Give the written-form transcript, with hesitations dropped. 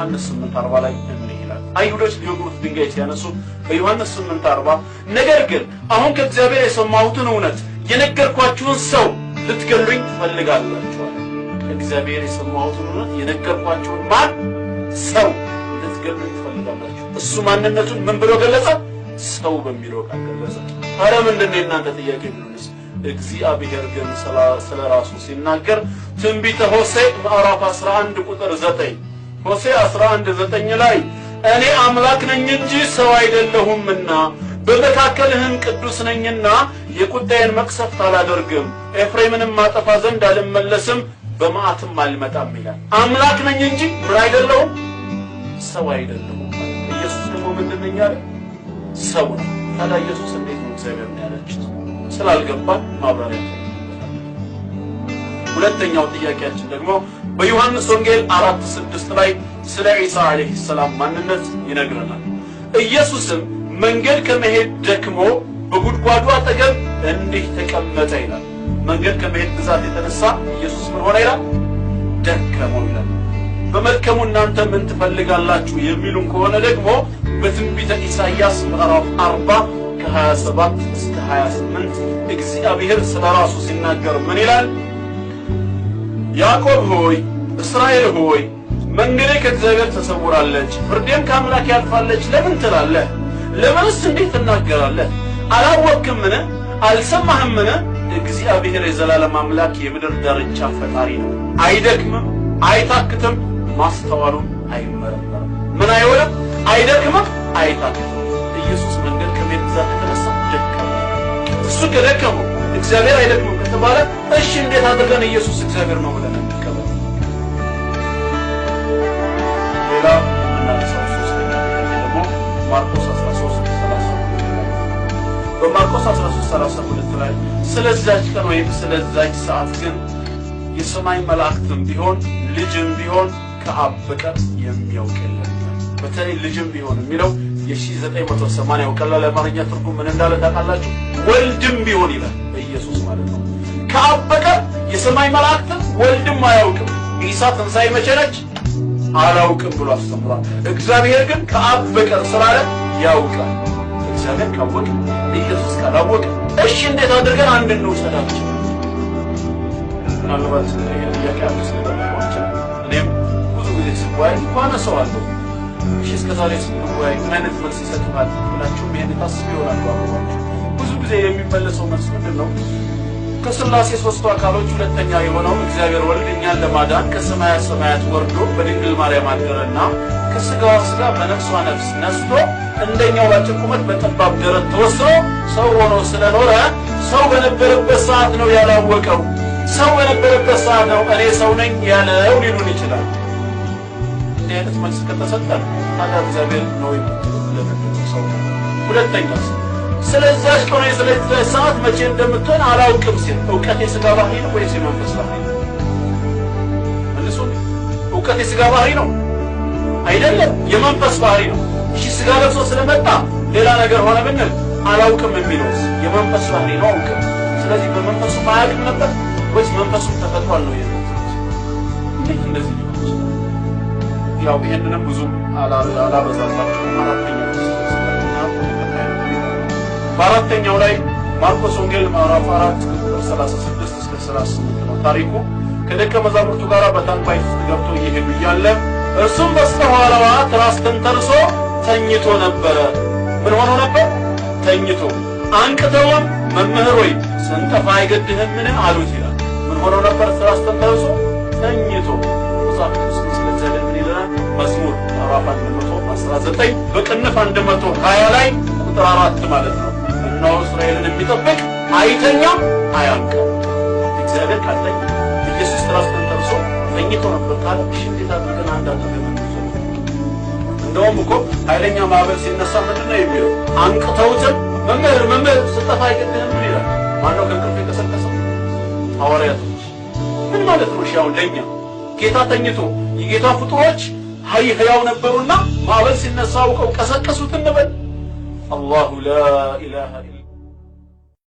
ዮሐንስ 8:40 ላይ እንዲህ ይላል። አይሁዶች ሊወግሩት ድንጋይ ሲያነሱ በዮሐንስ 8:40 ነገር ግን አሁን ከእግዚአብሔር የሰማሁትን እውነት የነገርኳችሁን ሰው ልትገሉኝ ትፈልጋላችሁ አለ። ከእግዚአብሔር የሰማሁትን እውነት የነገርኳችሁን ማን ሰው ልትገሉኝ ትፈልጋላችሁ። እሱ ማንነቱን ምን ብሎ ገለጸ? ሰው በሚለው ቃል ገለጸ። ታዲያ ምንድነው የእናንተ ጥያቄ ቢሆንስ? እግዚአብሔር ግን ስለራሱ ሲናገር ትንቢተ ሆሴዕ ምዕራፍ 11 ቁጥር 9 ሆሴዕ 11:9 ላይ እኔ አምላክ ነኝ እንጂ ሰው አይደለሁምና በመካከልህም ቅዱስ ነኝና የቁጣዬን መቅሰፍት አላደርግም፣ ኤፍሬምንም ማጠፋ ዘንድ አልመለስም፣ በመዓትም አልመጣም ይላል። አምላክ ነኝ እንጂ ምን አይደለሁም? ሰው አይደለሁም። ኢየሱስ ደግሞ ምንድን ነኝ አለ? ሰው ነው። ታዲያ ኢየሱስ እንዴት ነው እግዚአብሔር ነው ያለችው? ስላልገባን ማብራሪያ ተጠቅመናል። ሁለተኛው ጥያቄያችን ደግሞ በዮሐንስ ወንጌል 4:6 ላይ ስለ ኢሳ አለይሂ ሰላም ማንነት ይነግረናል። ኢየሱስም መንገድ ከመሄድ ደክሞ በጉድጓዱ አጠገብ እንዲህ ተቀመጠ ይላል። መንገድ ከመሄድ ብዛት የተነሳ ኢየሱስ ምን ሆነ ይላል? ደከመው ይላል። በመድከሙ እናንተ ምን ትፈልጋላችሁ የሚሉን ከሆነ ደግሞ በትንቢተ ኢሳይያስ ምዕራፍ 40 ከ27 እስከ 28 እግዚአብሔር ስለራሱ ሲናገር ምን ይላል? ያዕቆብ ሆይ እስራኤል ሆይ መንገዴ ከእግዚአብሔር ተሰውራለች፣ ፍርዴም ከአምላክ ያልፋለች ለምን ትላለህ? ለምንስ እንዲህ ትናገራለህ? አላወቅህምን? አልሰማህምን? እግዚአብሔር የዘላለም አምላክ የምድር ዳርቻ ፈጣሪ ነው። አይደክምም፣ አይታክትም፣ ማስተዋሉም አይመረመርም። ምን አይሆንም? አይደክምም፣ አይታክትም። ኢየሱስ መንገድ ከመሄድ ብዛት የተነሳ ደከመ። እሱ ከደከመው እግዚአብሔር አይደክምም ከተባለ እሺ እንዴት አድርገን ኢየሱስ እግዚአብሔር ነው ብለን እንቀበል? ሌላ እናንሳው ሶስተኛ ደግሞ ማርቆስ 13:32 በማርቆስ 13:32 ላይ ስለዛች ቀን ወይም ስለዛች ሰዓት ግን የሰማይ መላእክትም ቢሆን ልጅም ቢሆን ከአብ በቀር የሚያውቅ የለም። በተለይ ልጅም ቢሆን የሚለው የ1980 ቀላል አማርኛ ትርጉም ምን እንዳለ ታውቃላችሁ? ወልድም ቢሆን ይላል ኢየሱስ ማለት ነው። ከአብ በቀር የሰማይ መላእክትም ወልድም አያውቅም። ኢሳ ትንሣኤ መቼ ነች? አላውቅም ብሎ አስተምሯል። እግዚአብሔር ግን ከአብ በቀር ስላለ ያውቃል። እግዚአብሔር ካወቀ ኢየሱስ ካላወቀ እሺ እንዴት አድርገን አንድ እንውሰዳቸው? ምናልባት ጥያቄ ስለደረሰው እኔም ብዙ ጊዜ ስጓይ እንኳን ሰዋለሁ እሺ እስከዛሬ ስጓይ ምን አይነት መልስ ይሰጡናል ብላችሁ ምን ታስቡ ይሆናል? ብዙ ጊዜ የሚመለሰው መልስ ምንድነው? ከሥላሴ ሦስቱ አካሎች ሁለተኛ የሆነው እግዚአብሔር ወልድ እኛን ለማዳን ከሰማያት ሰማያት ወርዶ በድንግል ማርያም አደረና ከሥጋዋ ሥጋ በነፍሷ ነፍስ ነስቶ እንደኛው ባጭር ቁመት በጠባብ ደረት ተወስኖ ሰው ሆኖ ስለኖረ ሰው በነበረበት ሰዓት ነው ያላወቀው። ሰው በነበረበት ሰዓት ነው እኔ ሰው ነኝ ያለው ሊሉን ይችላል። እንዲህ አይነት መልስ ከተሰጠን ታዲያ እግዚአብሔር ነው የምትለው ሰው። ሁለተኛው ስለዛች ቀን ስለዚህ ሰዓት መቼ እንደምትሆን አላውቅም ሲል ዕውቀት የሥጋ ባህሪ ነው ወይስ የመንፈስ ባህሪ ነው? መልሶ ዕውቀት የሥጋ ባህሪ ነው አይደለም፣ የመንፈስ ባህሪ ነው። እሺ ሥጋ ለብሶ ስለመጣ ሌላ ነገር ሆነ ብንል አላውቅም የሚለው የመንፈስ ባህሪ ነው አውቅም። ስለዚህ በመንፈሱ ማያውቅም ነበር ወይስ መንፈሱ ተፈጥሯል ነው የሚሉት? እንዴት እንደዚህ ሊሆን ይችላል? ያው ይሄንንም ብዙ አላበዛላችሁም። በአራተኛው ላይ ማርቆስ ወንጌል ምዕራፍ 4 ቁጥር 36 እስከ 38 ነው ታሪኩ። ከደቀ መዛሙርቱ ጋር በታንኳይቱ ውስጥ ገብቶ እየሄዱ እያለ እርሱም በስተኋላዋ ትራስ ተንተርሶ ተኝቶ ነበረ። ምን ሆኖ ነበር? ተኝቶ። አንቅተውም መምህር ሆይ ስንጠፋ አይገድህምን አሉት ይላል። ምን ሆኖ ነበር? ትራስ ተንተርሶ ተኝቶ። መጽሐፍ ቅዱስ ስለዚህ ምን ይላል? መዝሙር ምዕራፍ 119 በቅንፍ 120 ላይ ቁጥር 4 ማለት ነው። እነሆ እስራኤልን የሚጠብቅ አይተኛም አያንቅም። እግዚአብሔር ካለኝ ኢየሱስ ትራስ ተንተርሶ ተኝቶ ነበር ካለ እንዴት አድርገን አንዳንድ እንደውም እኮ ኃይለኛ ማዕበል ሲነሳ ምንድነው የሚለው? አንቅተውትም መምህር ስጠፋ አይገድህም ይላል። ማነው ከእንቅልፍ የቀሰቀሰው? ሐዋርያቶች። ምን ማለት ነው? ሻው ለኛ ጌታ ተኝቶ የጌታ ፍጡሮች ሕያው ነበሩና ማዕበል ሲነሳ አውቀው ቀሰቀሱት እንበል። አላሁ ላ ኢላሃ